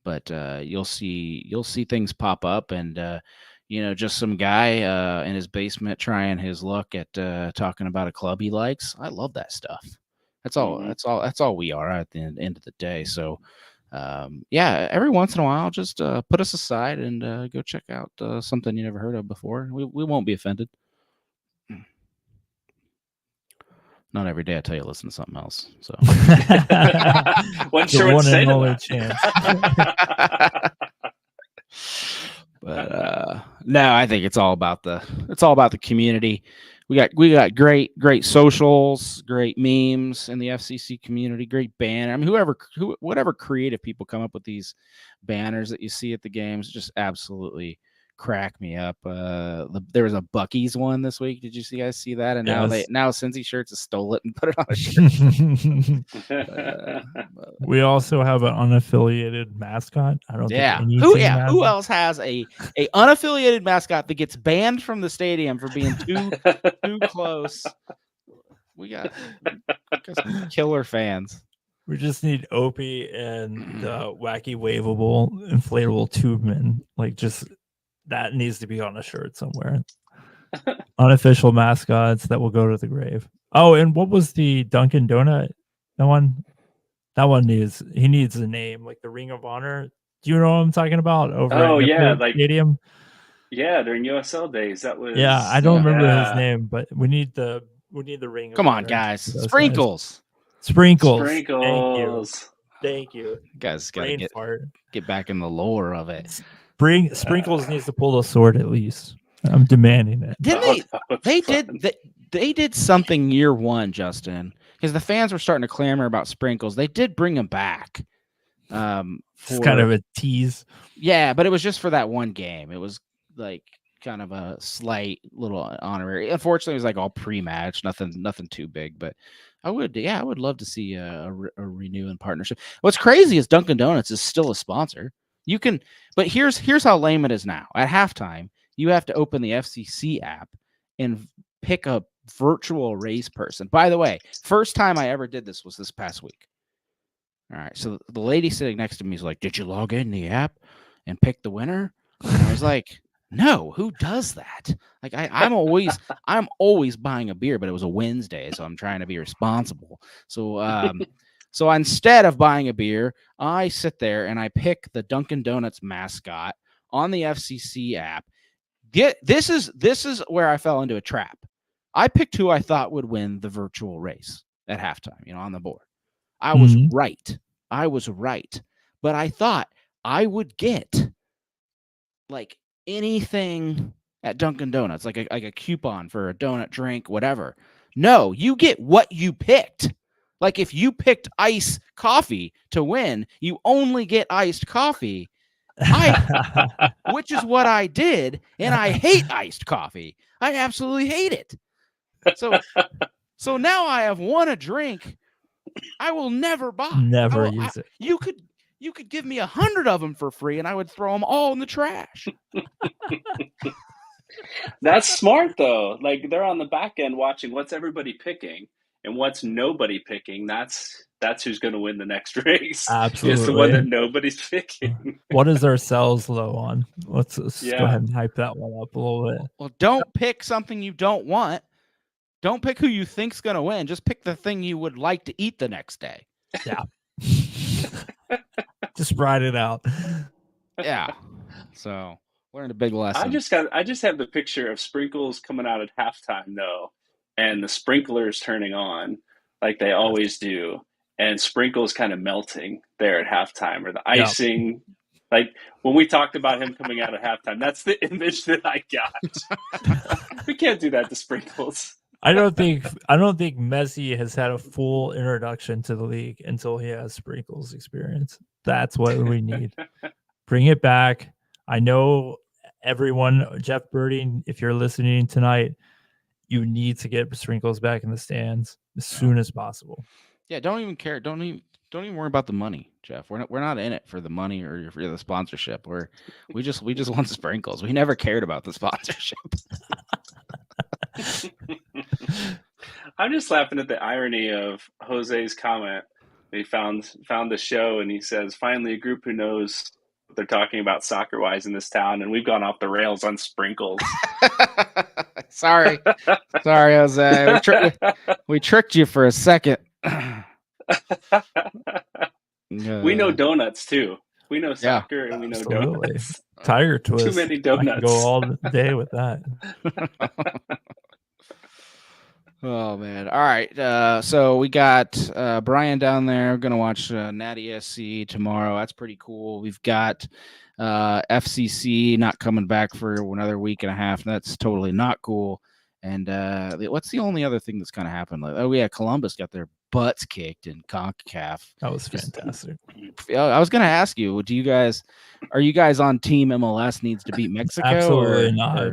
but you'll see things pop up, and you know, just some guy in his basement trying his luck at talking about a club he likes. I love that stuff. That's all. That's all we are at the end of the day. So. Yeah, every once in a while, just put us aside and go check out something you never heard of before. We won't be offended. Not every day I tell you listen to something else. So what's your one and only chance? But no, I think it's all about the community. We got great socials, great memes in the FCC community, great banner. I mean, whatever creative people come up with these banners that you see at the games, just absolutely crack me up. There was a Buc-ee's one this week. Did you guys see that? And yes. now Cincy Shirts has stole it and put it on a shirt. We also have an unaffiliated mascot. I don't think who else has a unaffiliated mascot that gets banned from the stadium for being too close? We got some killer fans. We just need Opie and wacky waveable inflatable tube man. Like, just that needs to be on a shirt somewhere. Unofficial mascots that will go to the grave. Oh, and what was the Dunkin' Donut? That one needs a name, like the Ring of Honor. Do you know what I'm talking about? Like Stadium. Yeah, during USL days. That was. Yeah, I don't remember his name, but we need the Ring. Come on, guys! Sprinkles. Thank you. You guys gotta get back in the lore of it. Sprinkles needs to pull the sword at least. I'm demanding it. Didn't they did something year one, Justin, because the fans were starting to clamor about Sprinkles. They did bring him back. It's kind of a tease. Yeah, but it was just for that one game. It was like kind of a slight little honorary. Unfortunately, it was like all pre-match, nothing too big. But I would love to see a renew in partnership. What's crazy is Dunkin' Donuts is still a sponsor. You can, but here's how lame it is now. At halftime, you have to open the FCC app and pick a virtual race person. By the way, first time I ever did this was this past week. All right. So the lady sitting next to me is like, "Did you log in the app and pick the winner?" And I was like, "No, who does that?" Like I'm always buying a beer, but it was a Wednesday, so I'm trying to be responsible. So so instead of buying a beer, I sit there and I pick the Dunkin' Donuts mascot on the FCC app. This is where I fell into a trap. I picked who I thought would win the virtual race at halftime, on the board. I was right. I was right. But I thought I would get like anything at Dunkin' Donuts, like a coupon for a donut, drink, whatever. No, you get what you picked. Like if you picked iced coffee to win, you only get iced coffee. Which is what I did, and I hate iced coffee. I absolutely hate it. So now I have won a drink I will never buy. Never use it. You could give me 100 of them for free, and I would throw them all in the trash. That's smart though. Like they're on the back end watching what's everybody picking and what's nobody picking. That's who's going to win the next race. Absolutely, it's the one that nobody's picking. What is our sales low on? Let's go Yeah. ahead and hype that one up a little bit. Well, don't pick something you don't want. Don't pick who you think's going to win. Just pick the thing you would like to eat the next day. Yeah. Just ride it out. Yeah. So learned a big lesson. I just have the picture of Sprinkles coming out at halftime though, and the sprinklers turning on like they always do, and Sprinkles kind of melting there at halftime, or the icing. Yep. Like when we talked about him coming out at halftime, that's the image that I got. We can't do that to Sprinkles. I don't think Messi has had a full introduction to the league until he has Sprinkles experience. That's what we need. Bring it back. I know everyone, Jeff Birding, if you're listening tonight, you need to get Sprinkles back in the stands as soon as possible. Yeah, don't even care. Don't even worry about the money, Jeff. We're not in it for the money or for the sponsorship. We just want Sprinkles. We never cared about the sponsorship. I'm just laughing at the irony of Jose's comment. He found the show and he says, "Finally, a group who knows what they're talking about soccer-wise in this town," and we've gone off the rails on Sprinkles. Sorry, Jose. We tricked you for a second. We know donuts too. We know soccer and we know donuts. Tiger Twist. Too many donuts. I can go all day with that. Oh man! All right, so we got Brian down there. We're gonna watch Natty SC tomorrow. That's pretty cool. We've got FCC not coming back for another week and a half. That's totally not cool. And what's the only other thing that's kind of happened? Like, Columbus got their butts kicked in CONCACAF. That was fantastic. I was gonna ask you, are you guys on Team MLS needs to beat Mexico? Absolutely not.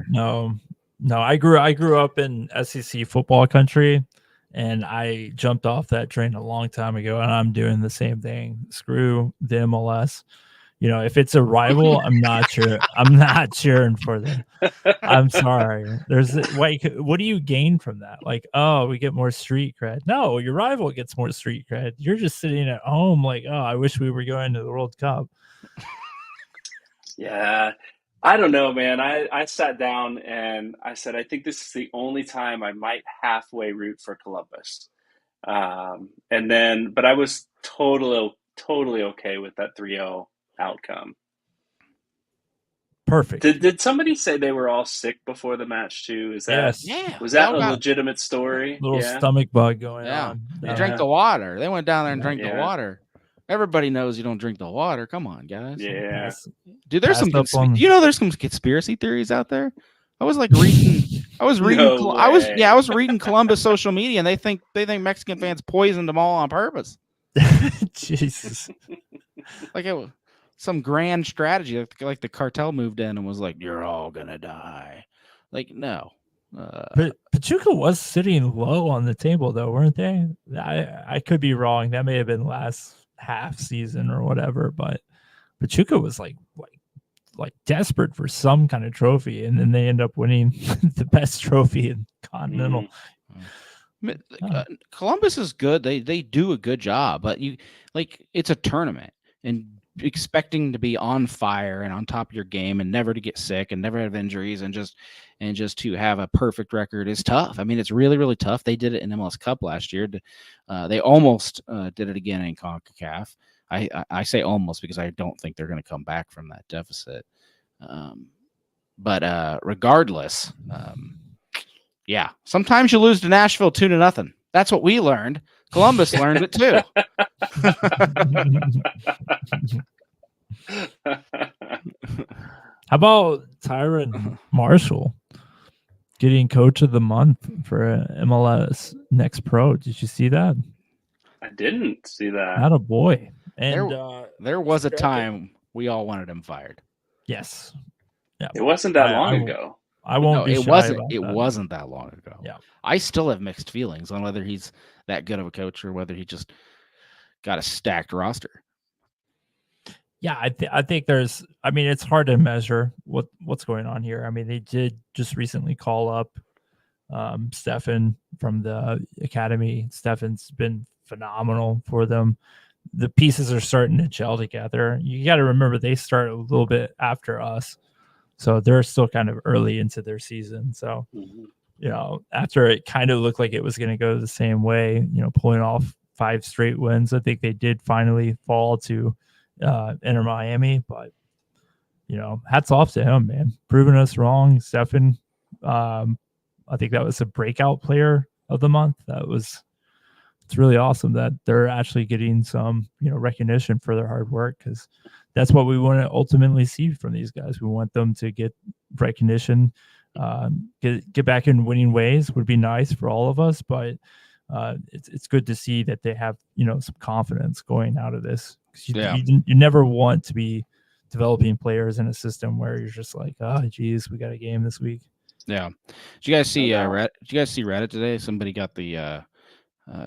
No, I grew up in SEC football country, and I jumped off that train a long time ago, and I'm doing the same thing. Screw the MLS. If it's a rival, I'm not sure. I'm not cheering for them. I'm sorry. What do you gain from that? Like, oh, we get more street cred. No, your rival gets more street cred. You're just sitting at home like, oh, I wish we were going to the World Cup. Yeah. I don't know, man. I sat down and I said, I think this is the only time I might halfway root for Columbus. But I was totally okay with that 3-0 outcome. Perfect. Did somebody say they were all sick before the match too? Was that a legitimate story? Little stomach bug going on. They drank the water. They went down there and drank the water. Everybody knows you don't drink the water. Come on, guys. Yeah. Dude, there's there's some conspiracy theories out there. I was reading Columbus social media, and they think Mexican fans poisoned them all on purpose. Jesus. Like it was some grand strategy. Like the cartel moved in and was like, "You're all gonna die." Like, no. But Pachuca was sitting low on the table, though, weren't they? I could be wrong. That may have been last half season or whatever, but Pachuca was like desperate for some kind of trophy, and then they end up winning the best trophy in continental Columbus is good. They do a good job, but it's a tournament, and expecting to be on fire and on top of your game and never to get sick and never have injuries and just to have a perfect record is tough. I mean, it's really, really tough. They did it in MLS Cup last year. They almost did it again in CONCACAF. I say almost because I don't think they're going to come back from that deficit. But regardless, yeah, sometimes you lose to Nashville 2-0. That's what we learned. Columbus learned it too. How about Tyron Marshall getting coach of the month for MLS Next Pro? Did you see that? I didn't see that. Not a boy. And there was a time we all wanted him fired. Yes. Yeah. It wasn't that long ago. I won't. No, it wasn't. It wasn't that long ago. Yeah. I still have mixed feelings on whether he's that good of a coach or whether he just got a stacked roster. Yeah, I think there's. I mean, it's hard to measure what's going on here. I mean, they did just recently call up Stefan from the academy. Stefan's been phenomenal for them. The pieces are starting to gel together. You got to remember they start a little bit after us. So they're still kind of early into their season. So, after it kind of looked like it was going to go the same way, pulling off 5 straight wins, I think they did finally fall to Inter Miami. But, hats off to him, man. Proving us wrong. Stefan, I think that was a breakout player of the month. It's really awesome that they're actually getting some, recognition for their hard work, because that's what we want to ultimately see from these guys. We want them to get recognition, get back in winning ways would be nice for all of us, but it's good to see that they have, some confidence going out of this. You never want to be developing players in a system where you're just like, oh, geez, we got a game this week. Yeah. Did you guys see Did you guys see Reddit today? Somebody got the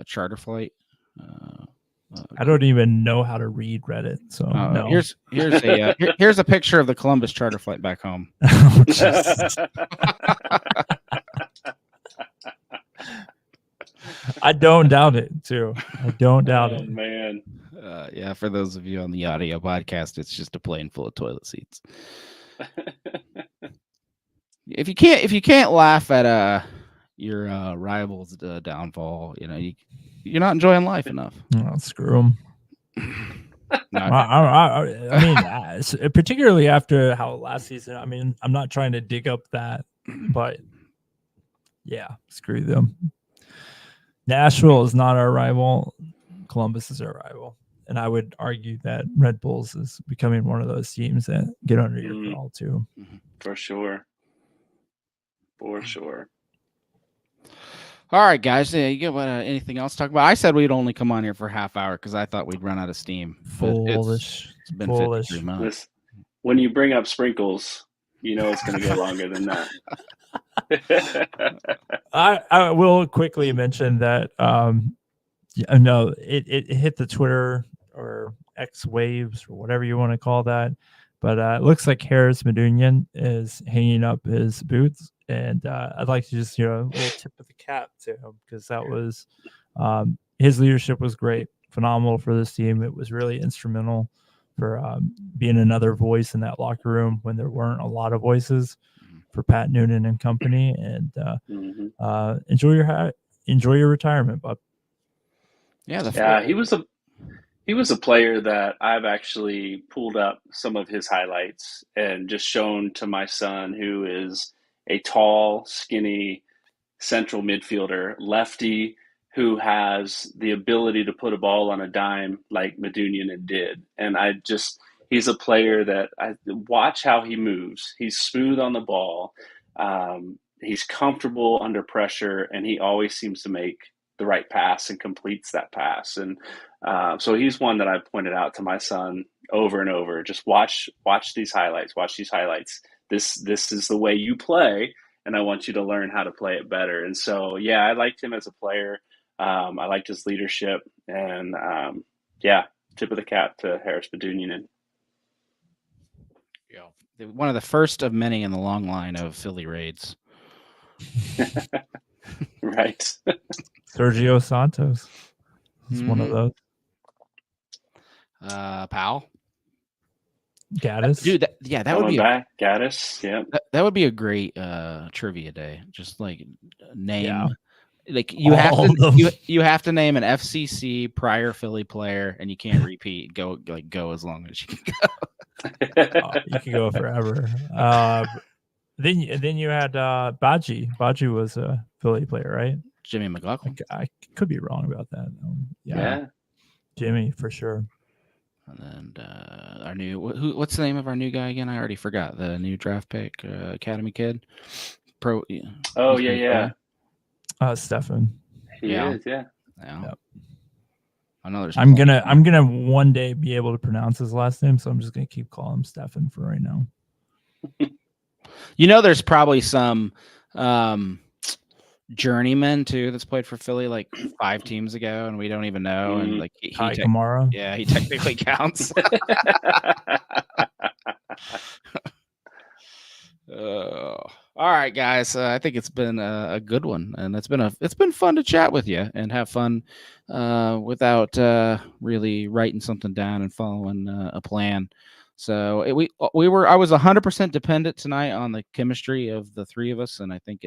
charter flight. I don't even know how to read Reddit, so no. Here's a picture of the Columbus charter flight back home. I don't doubt it too. I don't doubt it, man. Yeah, for those of you on the audio podcast, it's just a plane full of toilet seats. If you can't laugh at your rival's downfall, you're not enjoying life enough. Oh, screw them. I mean, particularly after how last season. I mean, I'm not trying to dig up that, but yeah, screw them. Nashville is not our rival. Columbus is our rival, and I would argue that Red Bulls is becoming one of those teams that get under your crawl too. For sure. For sure. All right, guys. You get anything else to talk about? I said we'd only come on here for a half hour because I thought we'd run out of steam. Foolish. It's been 53 months. When you bring up sprinkles, it's going to go longer than that. I will quickly mention that no, it hit the Twitter or X waves or whatever you want to call that, but it looks like Harris Medunian is hanging up his boots, and I'd like to just a little tip of the cap to him, because that was his leadership was great, phenomenal for this team. It was really instrumental for being another voice in that locker room when there weren't a lot of voices for Pat Noonan and company. And enjoy your retirement, bub. Yeah, he was a player that I've actually pulled up some of his highlights and just shown to my son, who is a tall, skinny central midfielder, lefty, who has the ability to put a ball on a dime like Medunian did. And he's a player that I watch how he moves. He's smooth on the ball. He's comfortable under pressure, and he always seems to make the right pass and completes that pass. And so he's one that I pointed out to my son over and over. Just watch these highlights. Watch these highlights. This is the way you play, and I want you to learn how to play it better. And so, yeah, I liked him as a player. I liked his leadership, and tip of the cap to Harris Medunian. Yeah, one of the first of many in the long line of Philly raids. Right. Sergio Santos is one of Mhm. those. Powell. Gaddis. Dude, that would Coming be back. Gaddis. Yep. that would be a great trivia day. Just like name Yeah. like you have All to of them. you have to name an FCC prior Philly player, and you can't repeat. Go as long as you can go. You could go forever. Then you had Baji. Baji was a Philly player, right? Jimmy McLaughlin. I could be wrong about that. Yeah. Jimmy for sure. And our new what's the name of our new guy again? I already forgot. The new draft pick, Academy kid. Pro. Oh, yeah. Stefan. He Yeah. is, yeah. Yeah. Yep. I know there's. I'm gonna one day be able to pronounce his last name, so I'm just gonna keep calling him Stefan for right now. You know, there's probably some journeyman too that's played for Philly like 5 teams ago, and we don't even know. And like Kai Kamara. Yeah, he technically counts. All right, guys. I think it's been a good one, and it's been fun to chat with you and have fun without really writing something down and following a plan. So I was 100% dependent tonight on the chemistry of the three of us, and I think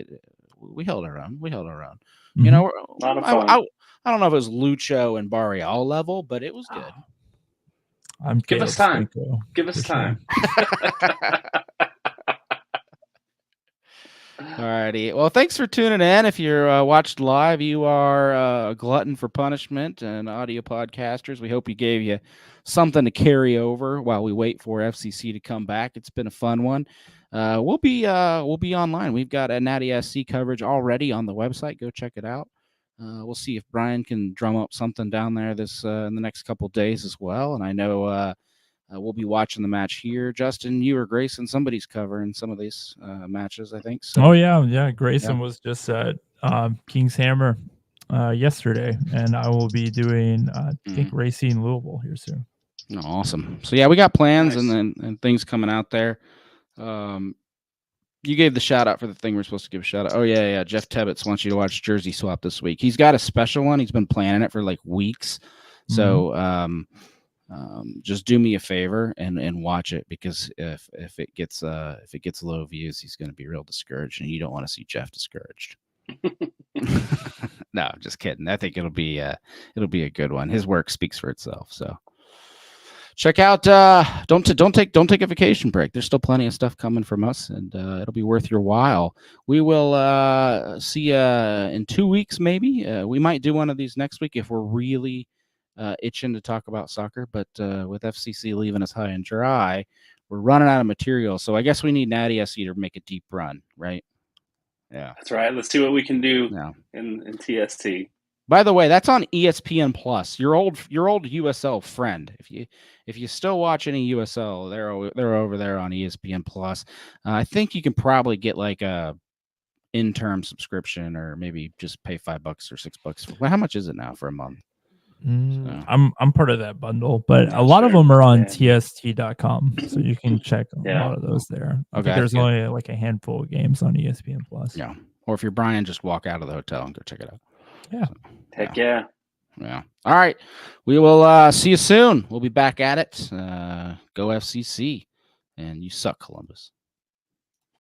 we held our own. Mm-hmm. You know, A lot of fun. I don't know if it was Lucho and Barrial level, but it was good. Give us time. Give us time. Alrighty. Well, thanks for tuning in. If you're watched live, you are a glutton for punishment and audio podcasters. We hope we gave you something to carry over while we wait for FCC to come back. It's been a fun one. We'll be online. We've got a Natty SC coverage already on the website. Go check it out. We'll see if Brian can drum up something down there in the next couple days as well. And I know we'll be watching the match here. Justin, you or Grayson, somebody's covering some of these matches, I think. So. Oh yeah. Grayson was just at King's Hammer yesterday, and I will be doing I think Racing Louisville here soon. Oh, awesome. So yeah, we got plans Nice. and things coming out there. You gave the shout out for the thing we're supposed to give a shout out. Oh yeah. Jeff Tebbets wants you to watch Jersey Swap this week. He's got a special one. He's been planning it for like weeks. So just do me a favor and watch it, because if it gets low views, he's going to be real discouraged, and you don't want to see Jeff discouraged. No, just kidding. I think it'll be a good one. His work speaks for itself. So check out. Don't take a vacation break. There's still plenty of stuff coming from us, and it'll be worth your while. We will see you in 2 weeks, maybe. We might do one of these next week if we're really itching to talk about soccer, but with FCC leaving us high and dry, we're running out of material. So I guess we need Natty SC to make a deep run, right? Yeah, that's right. Let's see what we can do Yeah. in TST. By the way, that's on ESPN Plus. Your old USL friend. If you still watch any USL, they're over there on ESPN Plus. I think you can probably get like a interim subscription, or maybe just pay $5 or $6. Well, how much is it now for a month? I'm part of that bundle, but a lot of them are on TST.com, so you can check a lot of those there. I think there's only like a handful of games on ESPN Plus. Yeah, or if you're Brian, just walk out of the hotel and go check it out. Yeah. Heck yeah. Yeah. All right. We will see you soon. We'll be back at it. Go FCC. And you suck, Columbus.